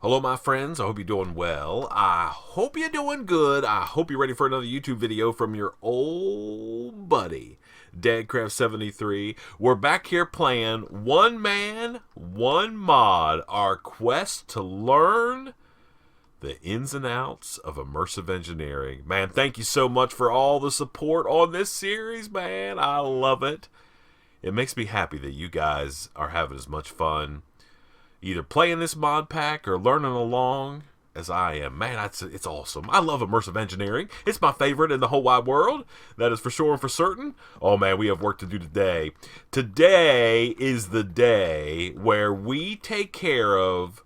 Hello, my friends. I hope you're doing well. I hope you're doing good. I hope you're ready for another YouTube video from your old buddy, Dadcraft73. We're back here playing One Man, One Mod, our quest to learn the ins and outs of immersive engineering. Man, thank you so much for all the support on this series, man. I love it. It makes me happy that you guys are having as much fun either playing this mod pack or learning along as I am. Man, it's awesome. I love immersive engineering. It's my favorite in the whole wide world. That is for sure and for certain. Oh man, we have work to do today. Today is the day where we take care of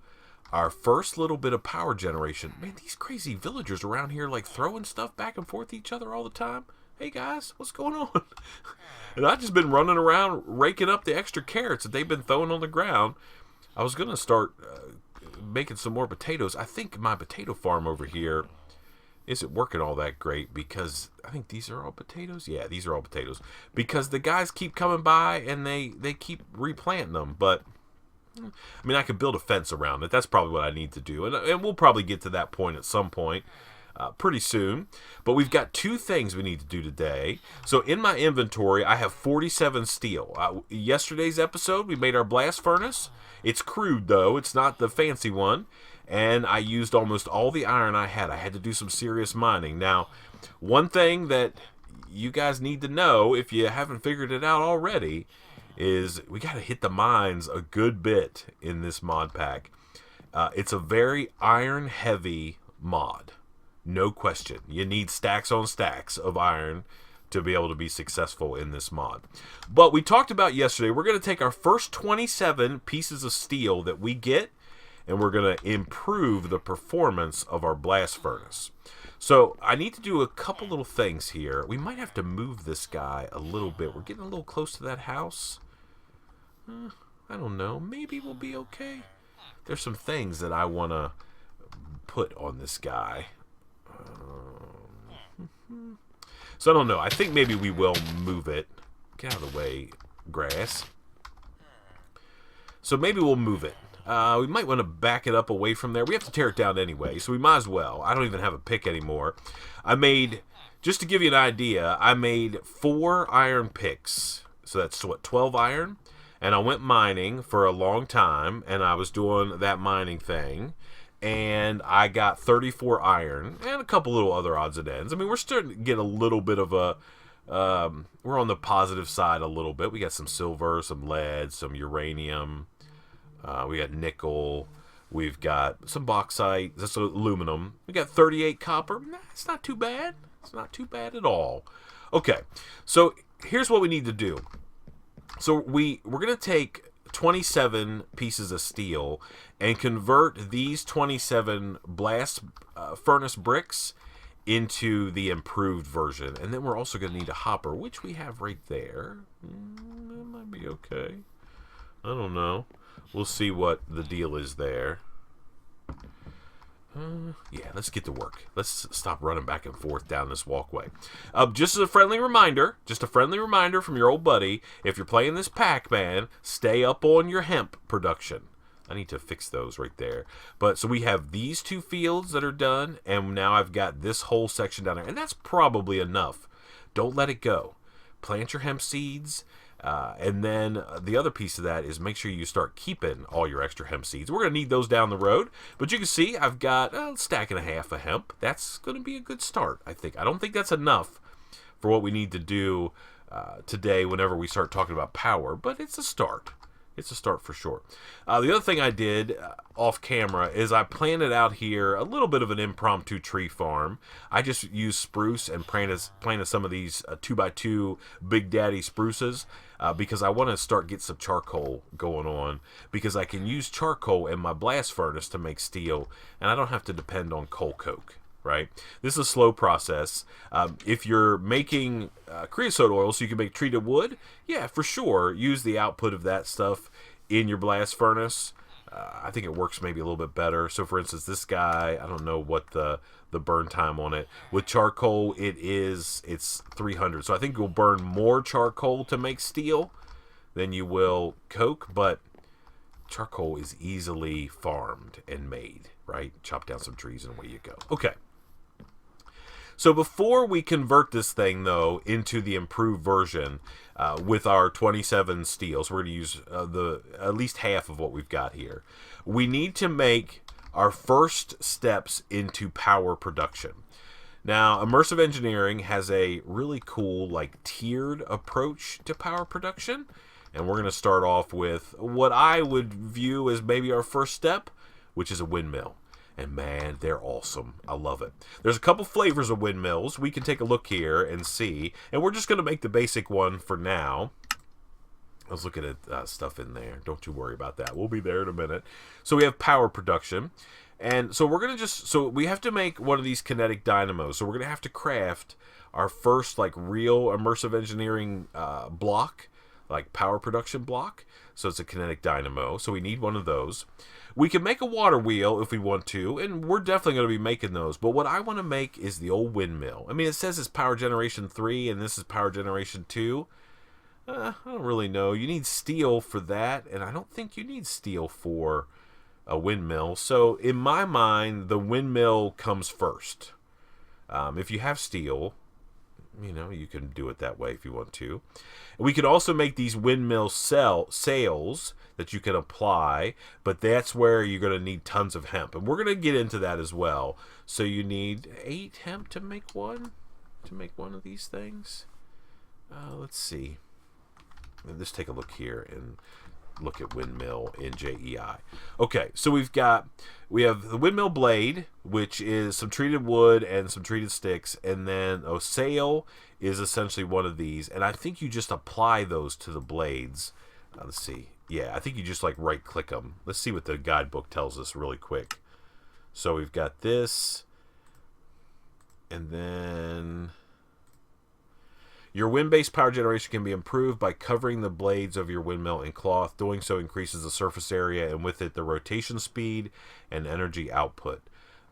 our first little bit of power generation. Man, these crazy villagers around here like throwing stuff back and forth to each other all the time. Hey guys, what's going on? And I've just been running around raking up the extra carrots that they've been throwing on the ground. I was going to start making some more potatoes. I think my potato farm over here isn't working all that great because I think these are all potatoes. Yeah, these are all potatoes. Because the guys keep coming by and they keep replanting them. But, I mean, I could build a fence around it. That's probably what I need to do. And we'll probably get to that point at some point. Pretty soon. But we've got two things we need to do today. So in my inventory, I have 47 steel. Yesterday's episode, we made our blast furnace. It's crude, though. It's not the fancy one. And I used almost all the iron I had. I had to do some serious mining. Now, one thing that you guys need to know, if you haven't figured it out already, is we got to hit the mines a good bit in this mod pack. It's a very iron-heavy mod. No question. You need stacks on stacks of iron to be able to be successful in this mod. But we talked about yesterday, we're going to take our first 27 pieces of steel that we get, and we're going to improve the performance of our blast furnace. So I need to do a couple little things here. We might have to move this guy a little bit. We're getting a little close to that house. I don't know. Maybe we'll be okay. There's some things that I want to put on this guy. So I don't know. I think maybe we will move it. Get out of the way, grass. So maybe we'll move it. We might want to back it up away from there. We have to tear it down anyway, so we might as well. I don't even have a pick anymore. I made, just to give you an idea, I made 4 iron picks. So that's what, 12 iron? And I went mining for a long time, and I was doing that mining thing. And I got 34 iron and a couple little other odds and ends. I mean, we're starting to get a little bit of a, we're on the positive side a little bit. We got some silver, some lead, some uranium. We got nickel. We've got some bauxite. That's aluminum. We got 38 copper. Nah, it's not too bad. It's not too bad at all. Okay, so here's what we need to do. So we're going to take 27 pieces of steel and convert these 27 blast furnace bricks into the improved version. And then we're also going to need a hopper, which we have right there. That might be okay. I don't know. We'll see what the deal is there. Yeah, let's get to work. Let's stop running back and forth down this walkway. Just as a friendly reminder, from your old buddy, if you're playing this pack, man, stay up on your hemp production. I need to fix those right there. But so we have these 2 fields that are done, and now I've got this whole section down there, and that's probably enough. Don't let it go. Plant your hemp seeds. And then the other piece of that is make sure you start keeping all your extra hemp seeds. We're going to need those down the road. But you can see I've got a stack and a half of hemp. That's going to be a good start, I think. I don't think that's enough for what we need to do today whenever we start talking about power. But it's a start. It's a start for sure. The other thing I did off camera is I planted out here a little bit of an impromptu tree farm. I just used spruce and planted some of these 2x2 Big Daddy spruces because I want to start getting some charcoal going on because I can use charcoal in my blast furnace to make steel and I don't have to depend on coal coke. Right? This is a slow process. If you're making creosote oil so you can make treated wood, yeah, for sure, use the output of that stuff in your blast furnace. I think it works maybe a little bit better. So for instance, this guy, I don't know what the burn time on it. With charcoal, it's 300. So I think you'll burn more charcoal to make steel than you will coke, but charcoal is easily farmed and made, right? Chop down some trees and away you go. Okay. So before we convert this thing, though, into the improved version with our 27 steel, so we're going to use at least half of what we've got here, we need to make our first steps into power production. Now, Immersive Engineering has a really cool, like, tiered approach to power production, and we're going to start off with what I would view as maybe our first step, which is a windmill. And man, they're awesome. I love it. There's a couple flavors of windmills. We can take a look here and see. And we're just going to make the basic one for now. I was looking at stuff in there. Don't you worry about that. We'll be there in a minute. So we have power production. And so we're going to so we have to make one of these kinetic dynamos. So we're going to have to craft our first like real Immersive Engineering block, like power production block. So it's a kinetic dynamo. So we need one of those. We can make a water wheel if we want to, and we're definitely going to be making those. But what I want to make is the old windmill. I mean, it says it's power generation 3, and this is power generation 2. I don't really know. You need steel for that, and I don't think you need steel for a windmill. So in my mind, the windmill comes first. If you have steel, you know, you can do it that way if you want to. We could also make these windmill sails that you can apply, but that's where you're going to need tons of hemp, and we're going to get into that as well. So you need 8 hemp to make one of these things. Let's see. Let's take a look here and look at windmill in JEI. Okay, so we have the windmill blade, which is some treated wood and some treated sticks, and then a sail is essentially one of these, and I think you just apply those to the blades. Let's see. Yeah, I think you just like right click them. Let's see what the guidebook tells us really quick. So we've got this, and then your wind-based power generation can be improved by covering the blades of your windmill in cloth. Doing so increases the surface area and with it the rotation speed and energy output.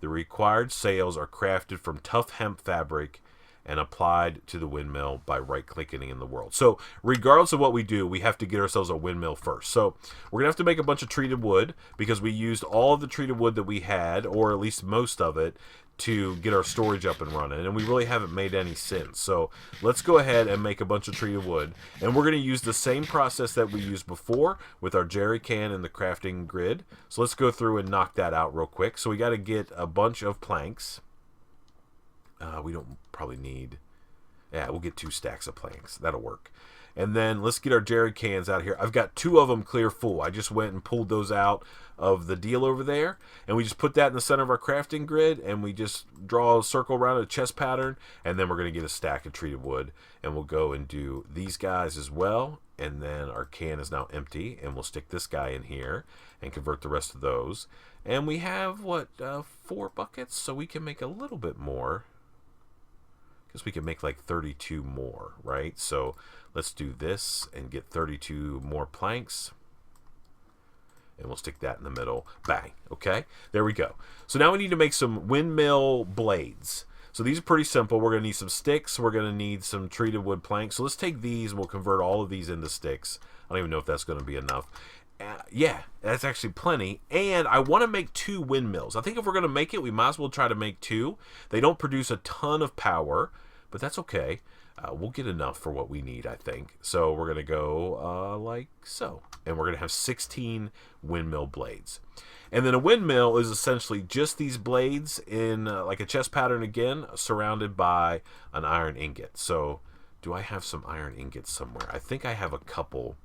The required sails are crafted from tough hemp fabric and applied to the windmill by right-clicking in the world. So regardless of what we do, we have to get ourselves a windmill first. So we're going to have to make a bunch of treated wood because we used all of the treated wood that we had, or at least most of it, to get our storage up and running, and we really haven't made any since. So let's go ahead and make a bunch of treated wood, and we're going to use the same process that we used before with our jerry can and the crafting grid. So let's go through and knock that out real quick. So we got to get a bunch of planks. We don't probably need, yeah, we'll get 2 stacks of planks. That'll work. And then let's get our jerry cans out here. I've got 2 of them clear full. I just went and pulled those out of the deal over there, and we just put that in the center of our crafting grid, and we just draw a circle around a chest pattern, and then we're going to get a stack of treated wood, and we'll go and do these guys as well. And then our can is now empty, and we'll stick this guy in here and convert the rest of those. And we have, what, 4 buckets, so we can make a little bit more, because we can make like 32 more, right? So let's do this and get 32 more planks, and we'll stick that in the middle. Bang. Okay, there we go. So now we need to make some windmill blades. So these are pretty simple. We're going to need some sticks. We're going to need some treated wood planks. So let's take these and we'll convert all of these into sticks. I don't even know if that's going to be enough. Yeah, that's actually plenty. And I want to make 2 windmills. I think if we're going to make it, we might as well try to make 2. They don't produce a ton of power, but that's okay. We'll get enough for what we need, I think. So we're going to go like so. And we're going to have 16 windmill blades. And then a windmill is essentially just these blades in like a chest pattern again, surrounded by an iron ingot. So do I have some iron ingots somewhere? I think I have a couple.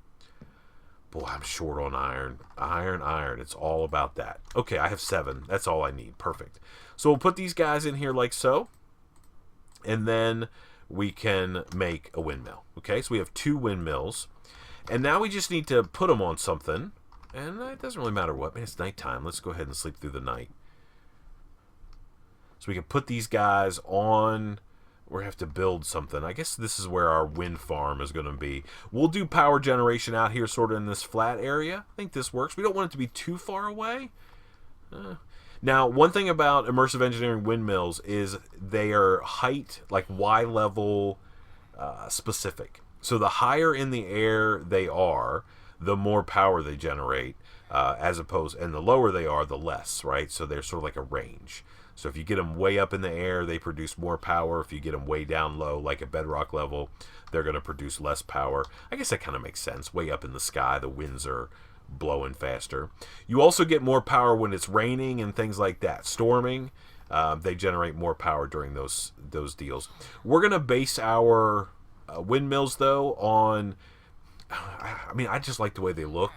Boy, I'm short on iron. Iron. It's all about that. Okay, I have 7. That's all I need. Perfect. So we'll put these guys in here like so. And then we can make a windmill. Okay, so we have 2 windmills. And now we just need to put them on something. And it doesn't really matter what. Man, it's nighttime. Let's go ahead and sleep through the night. So we can put these guys on. We have to build something. I guess this is where our wind farm is going to be. We'll do power generation out here sort of in this flat area. I think this works. We don't want it to be too far away. Now, one thing about Immersive Engineering windmills is they are height, like Y-level specific. So the higher in the air they are, the more power they generate, as opposed, and the lower they are, the less, right? So they're sort of like a range. So if you get them way up in the air, they produce more power. If you get them way down low, like a bedrock level, they're going to produce less power. I guess that kind of makes sense. Way up in the sky, the winds are blowing faster. You also get more power when it's raining and things like that. Storming, they generate more power during those deals. We're going to base our windmills, though, on... I mean, I just like the way they look.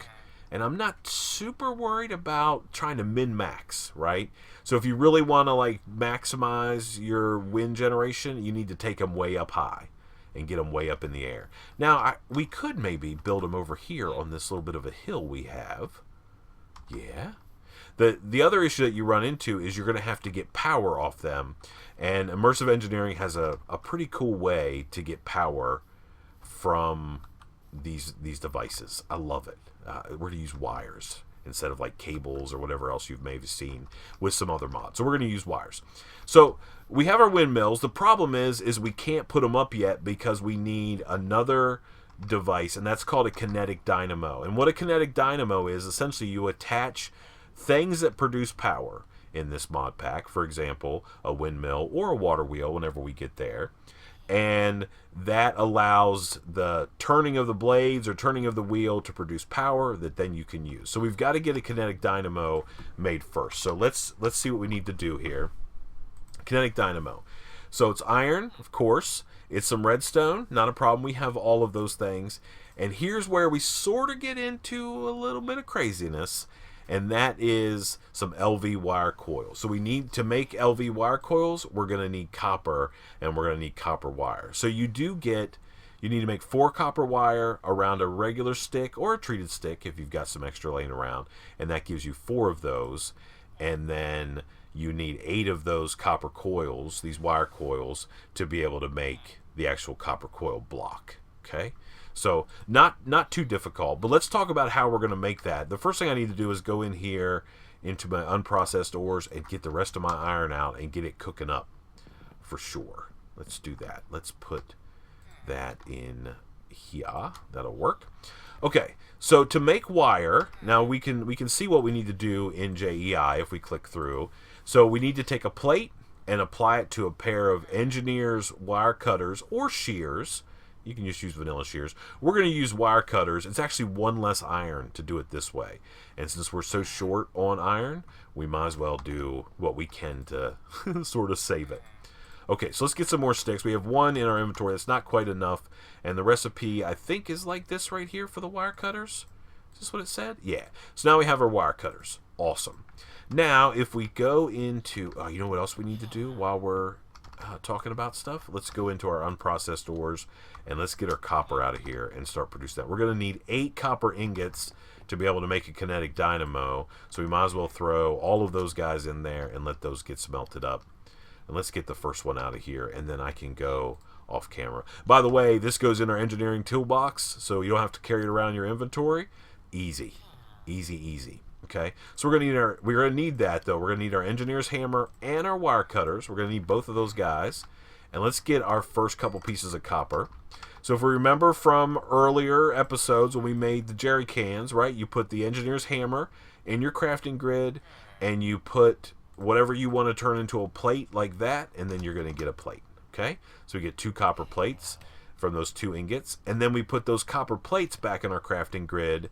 And I'm not super worried about trying to min-max, right? So if you really want to like maximize your wind generation, you need to take them way up high and get them way up in the air. Now, we could maybe build them over here on this little bit of a hill we have. Yeah. The other issue that you run into is you're going to have to get power off them. And Immersive Engineering has a pretty cool way to get power from these devices. I love it. We're going to use wires instead of like cables or whatever else you've maybe seen with some other mods. So we're going to use wires. So we have our windmills. The problem is we can't put them up yet because we need another device, and that's called a kinetic dynamo. And what a kinetic dynamo is, essentially you attach things that produce power in this mod pack. For example, a windmill or a water wheel whenever we get there. And that allows the turning of the blades or turning of the wheel to produce power that then you can use. So we've got to get a kinetic dynamo made first. So let's see what we need to do here. Kinetic dynamo. So it's iron, of course. It's some redstone. Not a problem. We have all of those things. And here's where we sort of get into a little bit of craziness. And that is some LV wire coils. So we need to make LV wire coils, we're going to need copper, and we're going to need copper wire. So you need to make 4 copper wire around a regular stick or a treated stick if you've got some extra laying around, and that gives you 4 of those. And then you need 8 of those copper coils, these wire coils, to be able to make the actual copper coil block. Okay? So not too difficult, but let's talk about how we're going to make that. The first thing I need to do is go in here into my unprocessed ores and get the rest of my iron out and get it cooking up for sure. Let's do that. Let's put that in here. That'll work. Okay, so to make wire, now we can see what we need to do in JEI if we click through. So we need to take a plate and apply it to a pair of engineer's wire cutters or shears. You can just use vanilla shears. We're going to use wire cutters. It's actually 1 less iron to do it this way. And since we're so short on iron, we might as well do what we can to sort of save it. Okay, so let's get some more sticks. We have 1 in our inventory. That's not quite enough. And the recipe, I think, is like this right here for the wire cutters. Is this what it said? Yeah. So now we have our wire cutters. Awesome. Now, if we go into... you know what else we need to do while we're talking about stuff? Let's go into our unprocessed ores and let's get our copper out of here and start producing that. We're going to need 8 copper ingots to be able to make a kinetic dynamo, so we might as well throw all of those guys in there and let those get smelted up. And let's get the first one out of here, and then I can go off camera. By the way, this goes in our engineering toolbox, so you don't have to carry it around in your inventory. Easy. Easy, easy. Okay, so we're gonna need that though. We're gonna need our engineer's hammer and our wire cutters. We're gonna need both of those guys. And let's get our first couple pieces of copper. So if we remember from earlier episodes when we made the jerry cans, right? You put the engineer's hammer in your crafting grid, and you put whatever you want to turn into a plate like that, and then you're gonna get a plate. Okay, so we get 2 copper plates from those 2 ingots, and then we put those copper plates back in our crafting grid.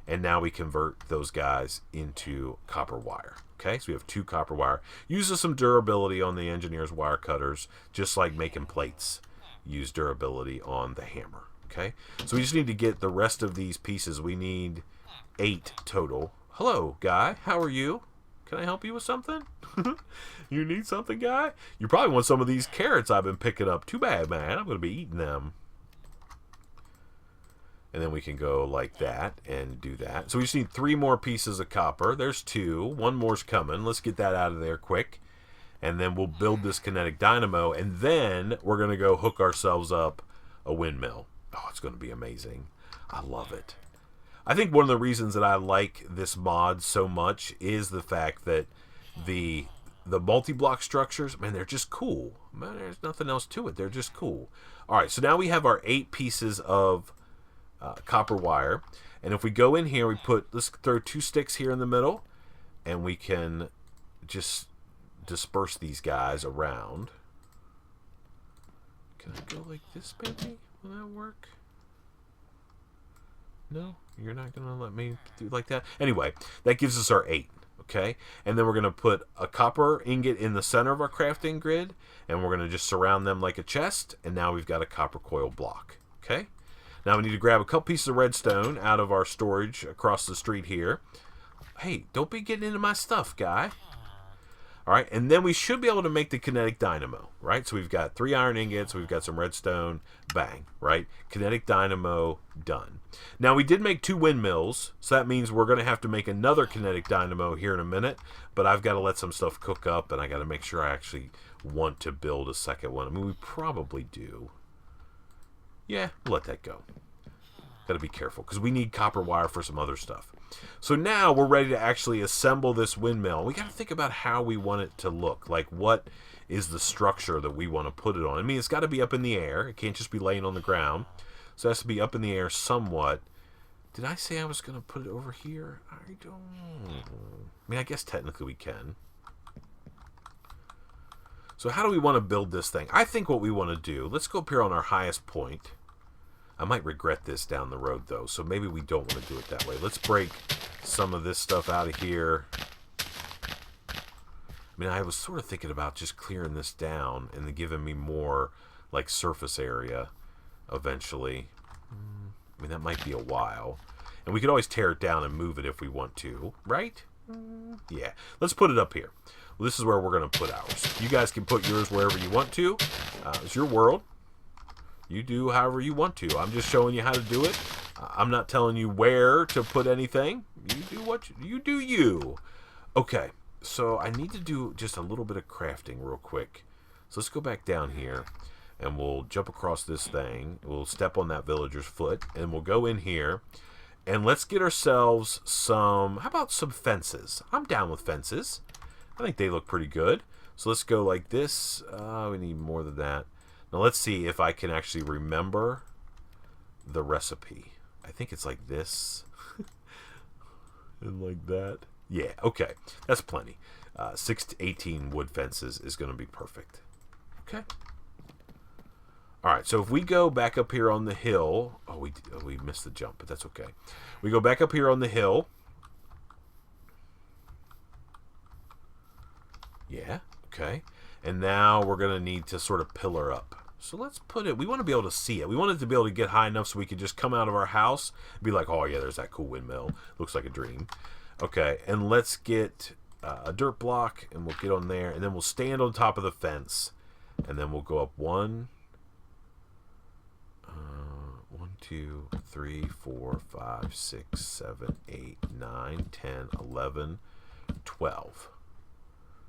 And now we convert those guys into copper wire. Okay, so we have 2 copper wire. Uses some durability on the engineer's wire cutters, just like making plates use durability on the hammer. Okay, so we just need to get the rest of these pieces. We need 8 total. Hello, guy. How are you? Can I help you with something? You need something, guy? You probably want some of these carrots I've been picking up. Too bad, man. I'm going to be eating them. And then we can go like that and do that. So we just need 3 more pieces of copper. There's 2. 1 more's coming. Let's get that out of there quick. And then we'll build this kinetic dynamo. And then we're going to go hook ourselves up a windmill. Oh, it's going to be amazing. I love it. I think one of the reasons that I like this mod so much is the fact that the multi-block structures, man, they're just cool. Man, there's nothing else to it. They're just cool. All right, so now we have our 8 pieces of copper wire, And if we go in here, let's throw 2 sticks here in the middle, and we can just disperse these guys around. Can I go like this, baby? Will that work? No? You're not going to let me do like that? Anyway, that gives us our 8. Okay? And then we're going to put a copper ingot in the center of our crafting grid, and we're going to just surround them like a chest, and now we've got a copper coil block. Okay? Now we need to grab a couple pieces of redstone out of our storage across the street here. Hey, don't be getting into my stuff, guy. All right, and then we should be able to make the kinetic dynamo, right? So we've got 3 iron ingots, we've got some redstone, bang, right? Kinetic dynamo, done. Now we did make 2 windmills, so that means we're going to have to make another kinetic dynamo here in a minute, but I've got to let some stuff cook up, and I got to make sure I actually want to build a second one. I mean, we probably do. Yeah, we'll let that go. Got to be careful, because we need copper wire for some other stuff. So now we're ready to actually assemble this windmill. We got to think about how we want it to look. Like, what is the structure that we want to put it on? I mean, it's got to be up in the air. It can't just be laying on the ground. So it has to be up in the air somewhat. Did I say I was going to put it over here? I don't... I mean, I guess technically we can. So how do we want to build this thing? I think what we want to do... Let's go up here on our highest point. I might regret this down the road, though, so maybe we don't want to do it that way. Let's break some of this stuff out of here. I mean, I was sort of thinking about just clearing this down and then giving me more, like, surface area eventually. I mean, that might be a while. And we could always tear it down and move it if we want to, right? Yeah. Let's put it up here. Well, this is where we're going to put ours. You guys can put yours wherever you want to. It's your world. You do however you want to. I'm just showing you how to do it. I'm not telling you where to put anything. You do what you do. You. Okay, so I need to do just a little bit of crafting real quick. So let's go back down here, and we'll jump across this thing. We'll step on that villager's foot, and we'll go in here, and let's get ourselves some... How about some fences? I'm down with fences. I think they look pretty good. So let's go like this. We need more than that. Now let's see if I can actually remember the recipe. I think it's like this. And like that. Yeah, okay. That's plenty. 6 to 18 wood fences is going to be perfect. Okay. Alright, so if we go back up here on the hill... Oh, we missed the jump, but that's okay. We go back up here on the hill. Yeah, okay. And now we're going to need to sort of pillar up. So let's put it... We want to be able to see it. We want it to be able to get high enough so we can just come out of our house and be like, oh, yeah, there's that cool windmill. Looks like a dream. Okay, and let's get a dirt block, and we'll get on there, and then we'll stand on top of the fence, and then we'll go up 1, 2, 3, 4, 5, 6, 7, 8, 9, 10, 11, 12.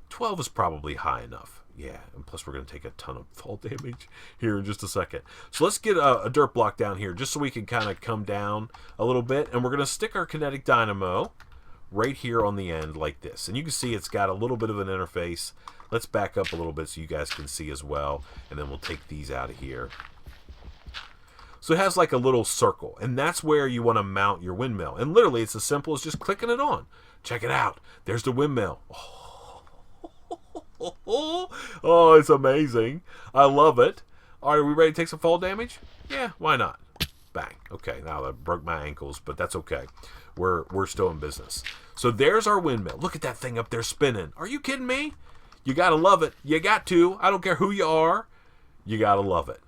12 is probably high enough. Yeah, and plus we're going to take a ton of fall damage here in just a second. So let's get a dirt block down here just so we can kind of come down a little bit. And we're going to stick our kinetic dynamo right here on the end like this. And you can see it's got a little bit of an interface. Let's back up a little bit so you guys can see as well. And then we'll take these out of here. So it has like a little circle. And that's where you want to mount your windmill. And literally it's as simple as just clicking it on. Check it out. There's the windmill. Oh, it's amazing. I love it. All right, are we ready to take some fall damage? Yeah, why not? Bang. Okay, now that broke my ankles, but that's okay. We're still in business. So there's our windmill. Look at that thing up there spinning. Are you kidding me? You got to love it. You got to. I don't care who you are. You got to love it.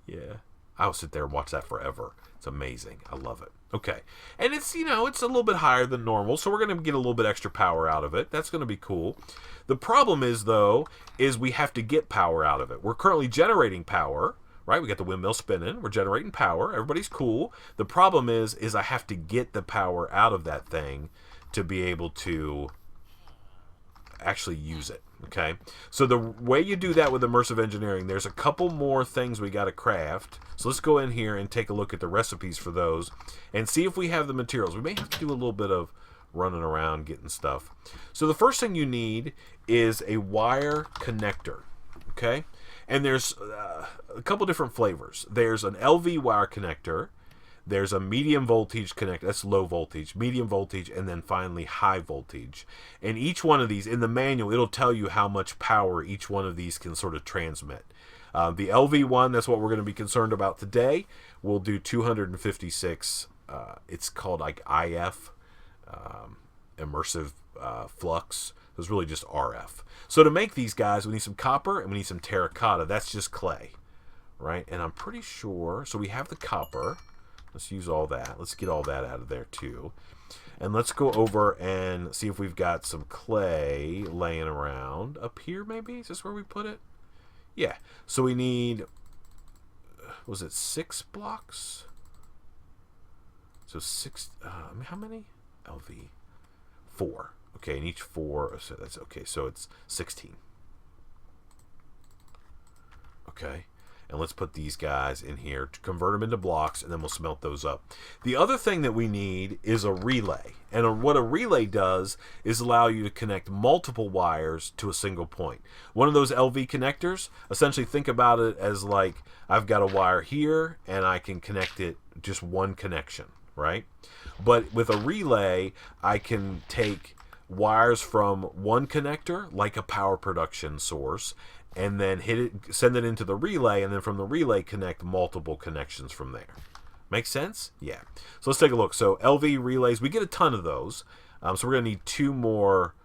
Yeah. I'll sit there and watch that forever. It's amazing. I love it. Okay. And it's, you know, it's a little bit higher than normal, so we're going to get a little bit extra power out of it. That's going to be cool. The problem is, though, is we have to get power out of it. We're currently generating power, right? We got the windmill spinning. We're generating power. Everybody's cool. The problem is I have to get the power out of that thing to be able to actually use it. Okay, so the way you do that with immersive engineering, there's a couple more things we got to craft. So let's go in here and take a look at the recipes for those and see if we have the materials. We may have to do a little bit of running around getting stuff. So the first thing you need is a wire connector. Okay, and there's a couple different flavors. There's an LV wire connector. there's a medium voltage connector. That's low voltage, medium voltage, and then finally high voltage. And each one of these, in the manual, it'll tell you how much power each one of these can sort of transmit. The LV one, that's what we're going to be concerned about today. We'll do 256. It's called like IF, Immersive Flux. It's really just RF. So to make these guys, we need some copper and we need some terracotta. That's just clay, right? And I'm pretty sure, so we have the copper. Let's use all that. Let's get all that out of there too. And let's go over and see if we've got some clay laying around up here maybe. Is this where we put it? Yeah. So we need, was it 6 blocks? So 6, how many? LV. 4. Okay, and each 4, so that's okay. So it's 16. Okay. And let's put these guys in here to convert them into blocks, and then we'll smelt those up. The other thing that we need is a relay. And what a relay does is allow you to connect multiple wires to a single point. One of those LV connectors, essentially think about it as like I've got a wire here, and I can connect it just one connection, right? But with a relay, I can take wires from one connector, like a power production source, and then send it into the relay, and then from the relay connect multiple connections from there. Make sense? Yeah. So let's take a look. So LV relays, we get a ton of those. So we're going to need 2 more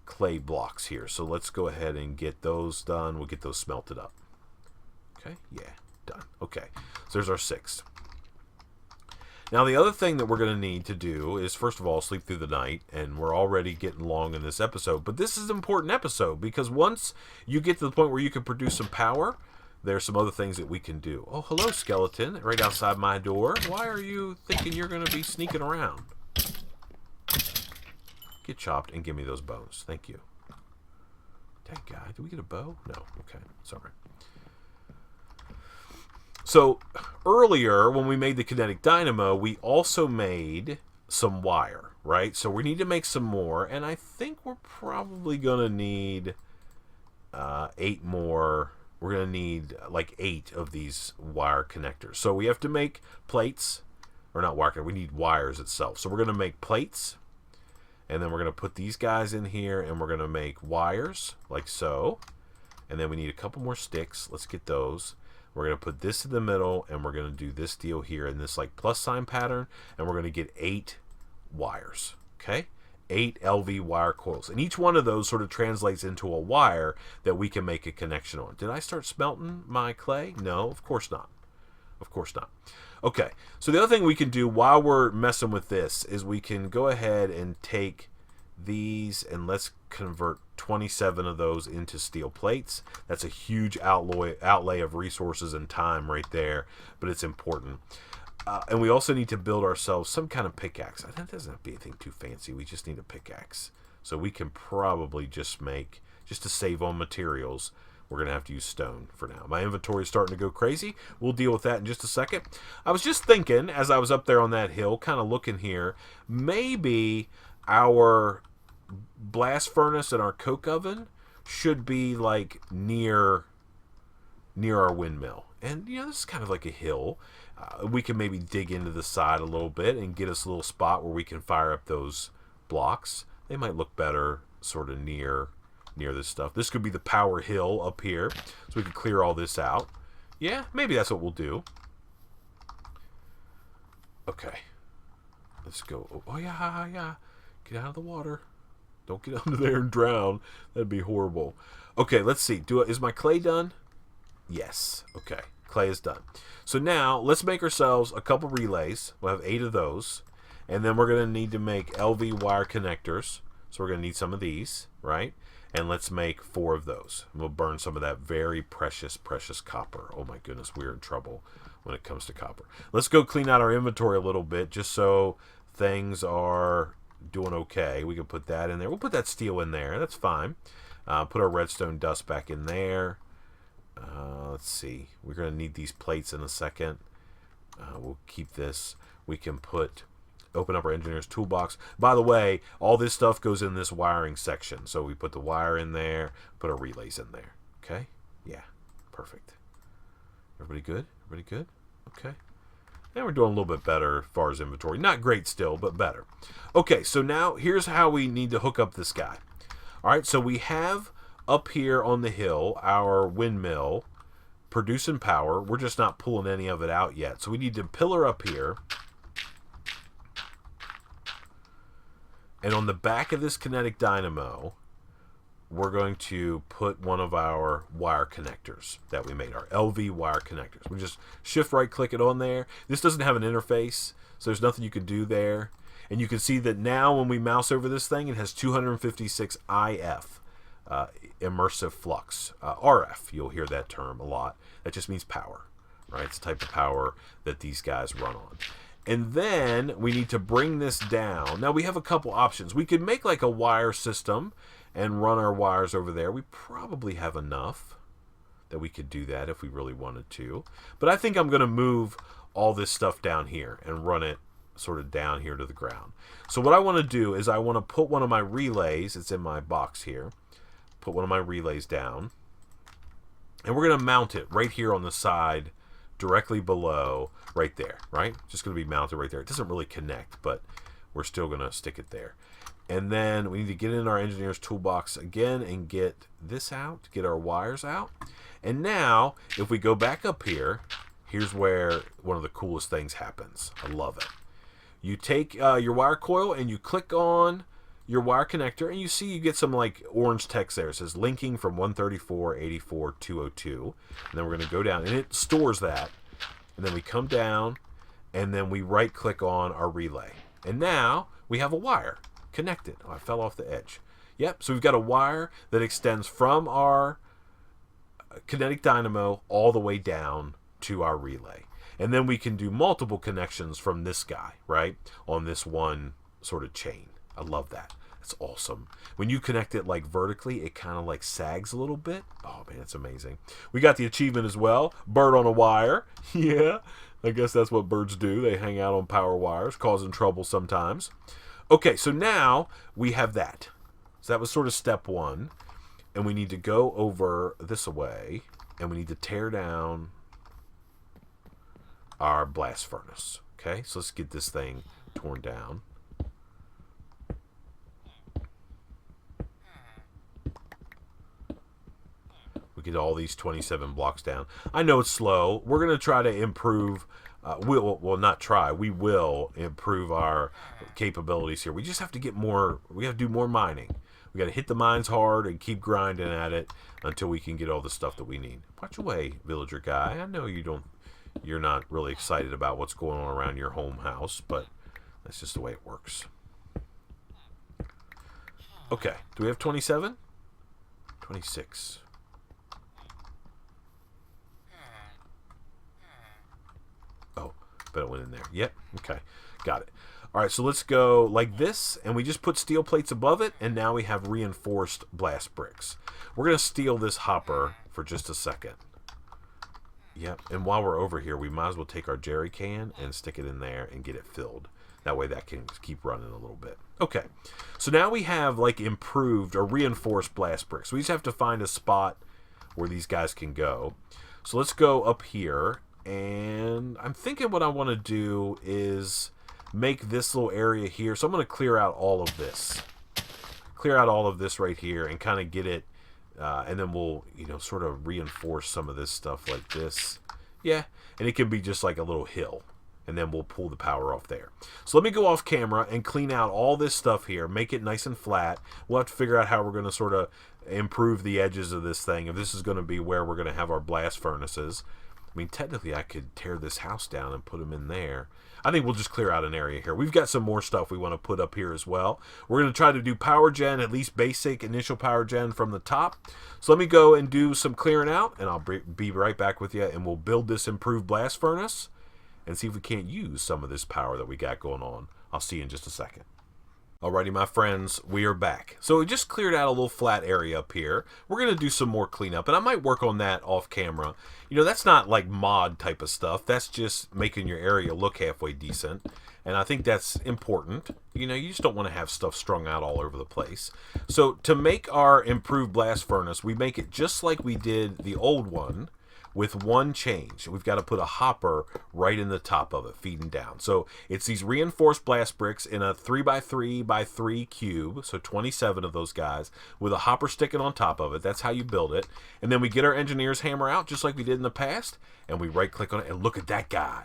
clay blocks here. So let's go ahead and get those done. We'll get those smelted up. Okay? Yeah. Done. Okay. So there's our 6. Now, the other thing that we're going to need to do is, first of all, sleep through the night, and we're already getting long in this episode, but this is an important episode, because once you get to the point where you can produce some power, there's some other things that we can do. Oh, hello, skeleton, right outside my door. Why are you thinking you're going to be sneaking around? Get chopped and give me those bows. Thank you. Dang, guy, did we get a bow? No. Okay, sorry. So earlier, when we made the kinetic dynamo, we also made some wire, right? So we need to make some more, and I think we're probably going to need 8 more. We're going to need like 8 of these wire connectors. So we have to make plates, or not wire, we need wires itself. So we're going to make plates, and then we're going to put these guys in here, and we're going to make wires, like so. And then we need a couple more sticks. Let's get those. We're going to put this in the middle, and we're going to do this deal here in this like plus sign pattern, and we're going to get 8 wires, okay? 8 LV wire coils. And each one of those sort of translates into a wire that we can make a connection on. Did I start smelting my clay? No, of course not. Of course not. Okay, so the other thing we can do while we're messing with this is we can go ahead and take these, and let's convert 27 of those into steel plates. That's a huge outlay of resources and time right there, but it's important. And we also need to build ourselves some kind of pickaxe. That doesn't have to be anything too fancy. We just need a pickaxe. So we can probably just make, just to save on materials, we're going to have to use stone for now. My inventory is starting to go crazy. We'll deal with that in just a second. I was just thinking, as I was up there on that hill, kind of looking here, maybe our blast furnace and our coke oven should be like near our windmill. And, you know, this is kind of like a hill. We can maybe dig into the side a little bit and get us a little spot where we can fire up those blocks. They might look better sort of near this stuff. This could be the power hill up here, so we can clear all this out. Yeah, maybe that's what we'll do. Okay. Let's go. Oh, yeah. Get out of the water. Don't get under there and drown. That'd be horrible. Okay, let's see. Is my clay done? Yes. Okay. Clay is done. So now, let's make ourselves a couple relays. We'll have 8 of those. And then we're going to need to make LV wire connectors. So we're going to need some of these, right? And let's make 4 of those. And we'll burn some of that very precious, precious copper. Oh my goodness, we're in trouble when it comes to copper. Let's go clean out our inventory a little bit just so things are doing okay. We can put that in there. We'll put that steel in there. That's fine. Put our redstone dust back in there. Let's see. We're going to need these plates in a second. We'll keep this. We can open up our engineer's toolbox. By the way, all this stuff goes in this wiring section. So we put the wire in there, put our relays in there. Okay? Yeah. Perfect. Everybody good? Everybody good? Okay. And we're doing a little bit better as far as inventory. Not great still, but better. Okay, so now here's how we need to hook up this guy. All right, so we have up here on the hill our windmill producing power. We're just not pulling any of it out yet. So we need to pillar up here. And on the back of this kinetic dynamo, we're going to put one of our wire connectors that we made, our LV wire connectors. We just shift right click it on there. This doesn't have an interface, so there's nothing you can do there. And you can see that now when we mouse over this thing, it has 256 IF, immersive flux. RF, you'll hear that term a lot. That just means power, right? It's the type of power that these guys run on. And then we need to bring this down. Now we have a couple options. We could make like a wire system and run our wires over there. We probably have enough that we could do that if we really wanted to. But I think I'm going to move all this stuff down here and run it sort of down here to the ground. So what I want to do is I want to put one of my relays, it's in my box here, put one of my relays down, and we're going to mount it right here on the side directly below, right there, right? Just going to be mounted right there. It doesn't really connect, but we're still going to stick it there. And then we need to get in our engineer's toolbox again and get this out, get our wires out. And now, if we go back up here, here's where one of the coolest things happens. I love it. You take your wire coil and you click on your wire connector, and you see you get some like orange text there. It says linking from 134.84.202. And then we're going to go down, and it stores that. And then we come down, and then we right click on our relay. And now we have a wire connected. Oh, I fell off the edge. Yep, so we've got a wire that extends from our kinetic dynamo all the way down to our relay. And then we can do multiple connections from this guy, right, on this one sort of chain. I love that. That's awesome. When you connect it like vertically, it kind of like sags a little bit. Oh man, it's amazing. We got the achievement as well. Bird on a wire. Yeah, I guess that's what birds do. They hang out on power wires, causing trouble sometimes. Okay, so now we have that. So that was sort of step one. And we need to go over this way, and we need to tear down our blast furnace. Okay, so let's get this thing torn down. We get all these 27 blocks down. I know it's slow. We're going to try to improve. Well, not try. We will improve our capabilities here. We just have to get more. We have to do more mining. We got to hit the mines hard and keep grinding at it until we can get all the stuff that we need. Watch away, villager guy. I know you don't. You're not really excited about what's going on around your home house, but that's just the way it works. Okay, do we have 27? 26. Oh, bet it went in there. Yep, okay, got it. All right, so let's go like this, and we just put steel plates above it, and now we have reinforced blast bricks. We're going to steal this hopper for just a second. Yep, and while we're over here, we might as well take our jerry can and stick it in there and get it filled. That way that can keep running a little bit. Okay, so now we have like improved or reinforced blast bricks. We just have to find a spot where these guys can go. So let's go up here, and I'm thinking what I want to do is make this little area here. So I'm going to clear out all of this. Clear out all of this right here and kind of get it. And then we'll, sort of reinforce some of this stuff like this. Yeah, and it can be just like a little hill. And then we'll pull the power off there. So let me go off camera and clean out all this stuff here. Make it nice and flat. We'll have to figure out how we're going to sort of improve the edges of this thing. If this is going to be where we're going to have our blast furnaces. I mean, technically I could tear this house down and put them in there. I think we'll just clear out an area here. We've got some more stuff we want to put up here as well. We're going to try to do power gen, at least basic initial power gen from the top. So let me go and do some clearing out, and I'll be right back with you, and we'll build this improved blast furnace and see if we can't use some of this power that we got going on. I'll see you in just a second. Alrighty, my friends, we are back. So we just cleared out a little flat area up here. We're going to do some more cleanup, and I might work on that off camera. That's not like mod type of stuff. That's just making your area look halfway decent, and I think that's important. You just don't want to have stuff strung out all over the place. So to make our improved blast furnace, we make it just like we did the old one, with one change. We've got to put a hopper right in the top of it, feeding down. So it's these reinforced blast bricks in a 3x3x3 cube, so 27 of those guys, with a hopper sticking on top of it. That's how you build it. And then we get our engineer's hammer out, just like we did in the past, and we right-click on it, and look at that guy.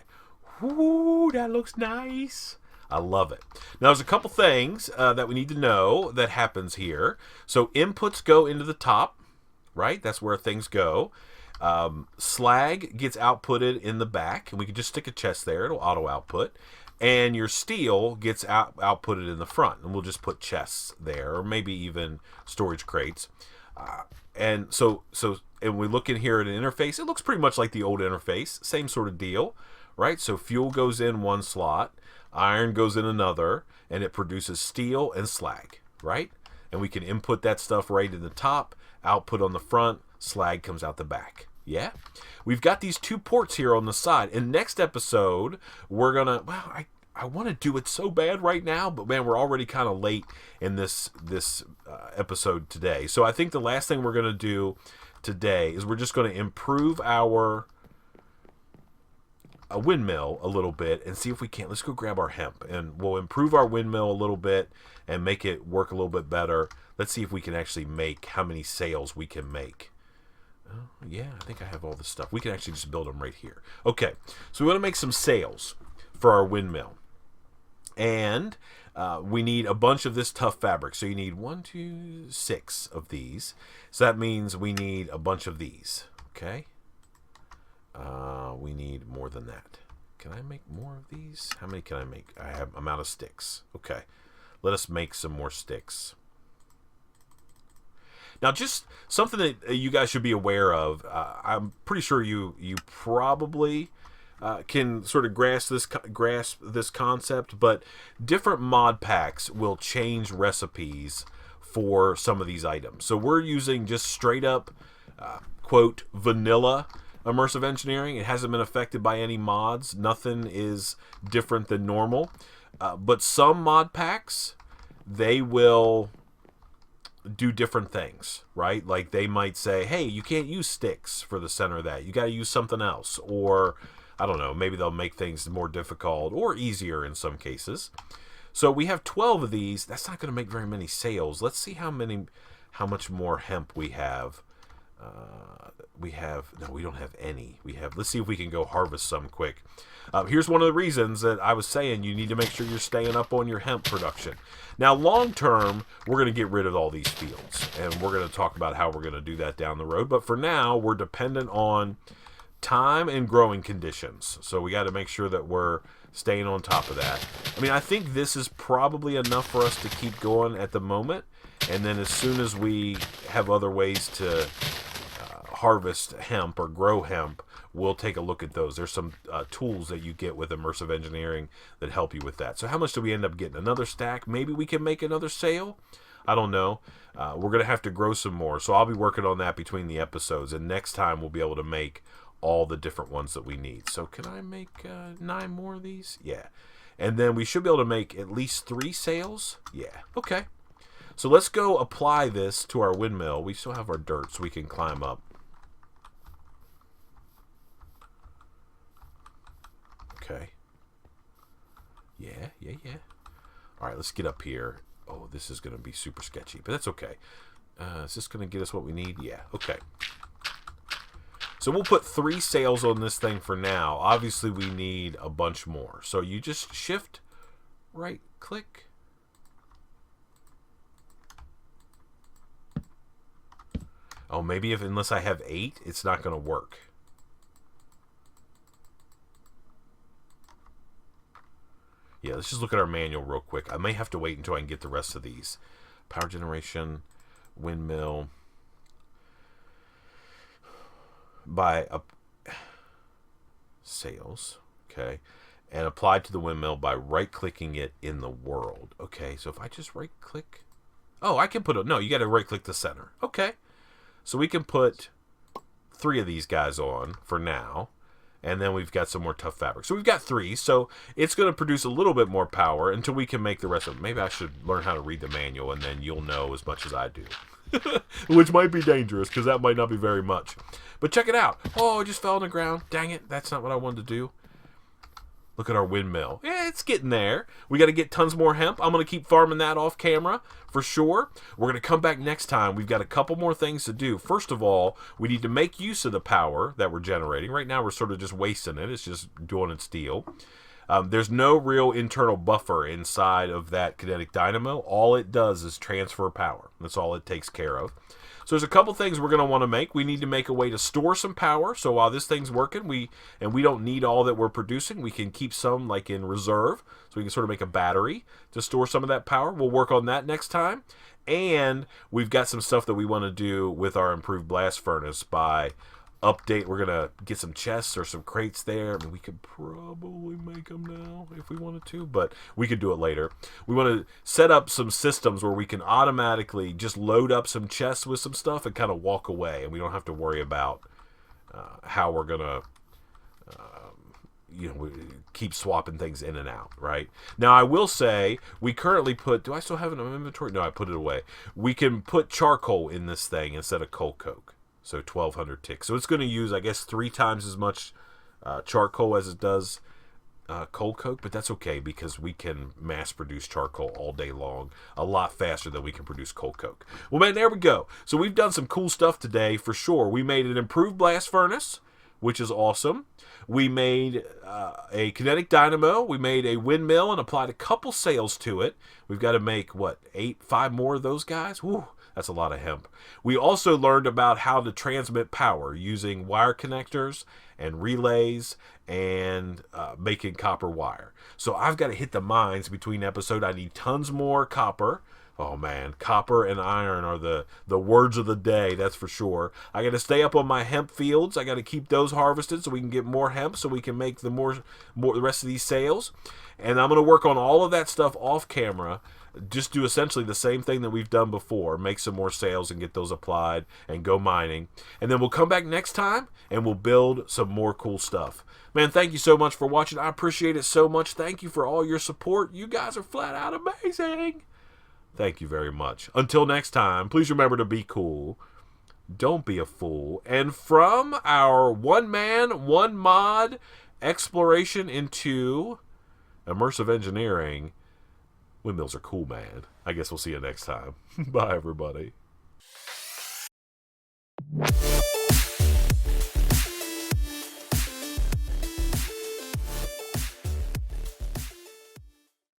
Ooh, that looks nice. I love it. Now, there's a couple things that we need to know that happens here. So inputs go into the top, right? That's where things go. Slag gets outputted in the back, and we can just stick a chest there. It'll auto output. And your steel gets outputted in the front, and we'll just put chests there, or maybe even storage crates. And we look in here at an interface. It looks pretty much like the old interface. Same sort of deal, right? So fuel goes in one slot. Iron goes in another, and it produces steel and slag, right? And we can input that stuff right in the top, output on the front, slag comes out the back. Yeah? We've got these 2 ports here on the side. In next episode, we're going to... Well, I want to do it so bad right now, but man, we're already kind of late in this episode today. So I think the last thing we're going to do today is we're just going to improve our... a windmill a little bit and see if we can't. Let's go grab our hemp, and we'll improve our windmill a little bit and make it work a little bit better. Let's see if we can actually make how many sails we can make. Oh, yeah, I think I have all this stuff. We can actually just build them right here. Okay, so we want to make some sails for our windmill, and we need a bunch of this tough fabric. So you need 1, 2, 6 of these. So that means we need a bunch of these. Okay. We need more than that. Can I make more of these? How many can I make? I'm out of sticks. Okay. Let us make some more sticks. Now, just something that you guys should be aware of. I'm pretty sure you probably can sort of grasp this concept, but different mod packs will change recipes for some of these items. So we're using just straight up, quote, vanilla Immersive Engineering. It hasn't been affected by any mods. Nothing is different than normal. But some mod packs, they will do different things, right? Like they might say, hey, you can't use sticks for the center of that. You got to use something else. Or, I don't know, maybe they'll make things more difficult or easier in some cases. So we have 12 of these. That's not going to make very many sails. Let's see how much more hemp we have. No, we don't have any. Let's see if we can go harvest some quick. Here's one of the reasons that I was saying you need to make sure you're staying up on your hemp production. Now, long term, we're going to get rid of all these fields, and we're going to talk about how we're going to do that down the road. But for now, we're dependent on time and growing conditions. So we got to make sure that we're staying on top of that. I mean, I think this is probably enough for us to keep going at the moment. And then as soon as we have other ways to harvest hemp or grow hemp, we'll take a look at those. There's some tools that you get with Immersive Engineering that help you with that. So how much do we end up getting? Another stack? Maybe we can make another sail? I don't know. We're going to have to grow some more. So I'll be working on that between the episodes. And next time we'll be able to make all the different ones that we need. So can I make 9 more of these? Yeah. And then we should be able to make at least 3 sails? Yeah. Okay. So let's go apply this to our windmill. We still have our dirt so we can climb up. Okay. Yeah. All right, let's get up here. Oh, this is going to be super sketchy, but that's okay. Is this going to get us what we need? Yeah, okay. So we'll put 3 sails on this thing for now. Obviously, we need a bunch more. So you just shift, right click. Oh, maybe unless I have 8, it's not going to work. Yeah, let's just look at our manual real quick. I may have to wait until I can get the rest of these. Power generation, windmill. By sails, okay, and applied to the windmill by right-clicking it in the world. Okay, so if I just right-click, oh, I can put a, no, you got to right-click the center. Okay, so we can put 3 of these guys on for now, and then we've got some more tough fabric. So we've got 3, so it's going to produce a little bit more power until we can make the rest of them. Maybe I should learn how to read the manual, and then you'll know as much as I do. Which might be dangerous, because that might not be very much. But check it out. Oh, it just fell on the ground. Dang it, that's not what I wanted to do. Look at our windmill. Yeah, it's getting there. We got to get tons more hemp. I'm going to keep farming that off camera for sure. We're going to come back next time. We've got a couple more things to do. First of all, we need to make use of the power that we're generating. Right now, we're sort of just wasting it. It's just doing it steel. There's no real internal buffer inside of that kinetic dynamo. All it does is transfer power. That's all it takes care of. So there's a couple things we're going to want to make. We need to make a way to store some power. So while this thing's working, we don't need all that we're producing. We can keep some like in reserve. So we can sort of make a battery to store some of that power. We'll work on that next time. And we've got some stuff that we want to do with our improved blast furnace by update. We're gonna get some chests or some crates there. I mean, we could probably make them now if we wanted to, but we could do it later. We want to set up some systems where we can automatically just load up some chests with some stuff and kind of walk away, and we don't have to worry about how we're gonna keep swapping things in and out. Right now, I will say we currently put, do I still have it in my inventory? No, I put it away. We can put charcoal in this thing instead of coal coke. So 1,200 ticks. So it's going to use, I guess, 3 times as much charcoal as it does coal coke. But that's okay, because we can mass produce charcoal all day long a lot faster than we can produce coal coke. Well, man, there we go. So we've done some cool stuff today for sure. We made an improved blast furnace, which is awesome. We made a kinetic dynamo. We made a windmill and applied a couple sails to it. We've got to make, what, 5 more of those guys? Woo! That's a lot of hemp. We also learned about how to transmit power using wire connectors and relays and making copper wire. So I've got to hit the mines between episodes. I need tons more copper. Oh man, copper and iron are the words of the day, that's for sure. I got to stay up on my hemp fields. I got to keep those harvested so we can get more hemp, so we can make the rest of these sails. And I'm going to work on all of that stuff off camera. Just do essentially the same thing that we've done before. Make some more sails and get those applied and go mining. And then we'll come back next time and we'll build some more cool stuff. Man, thank you so much for watching. I appreciate it so much. Thank you for all your support. You guys are flat out amazing. Thank you very much. Until next time, please remember to be cool. Don't be a fool. And from our one-man, one-mod exploration into immersive engineering, windmills are cool, man. I guess we'll see you next time. Bye, everybody.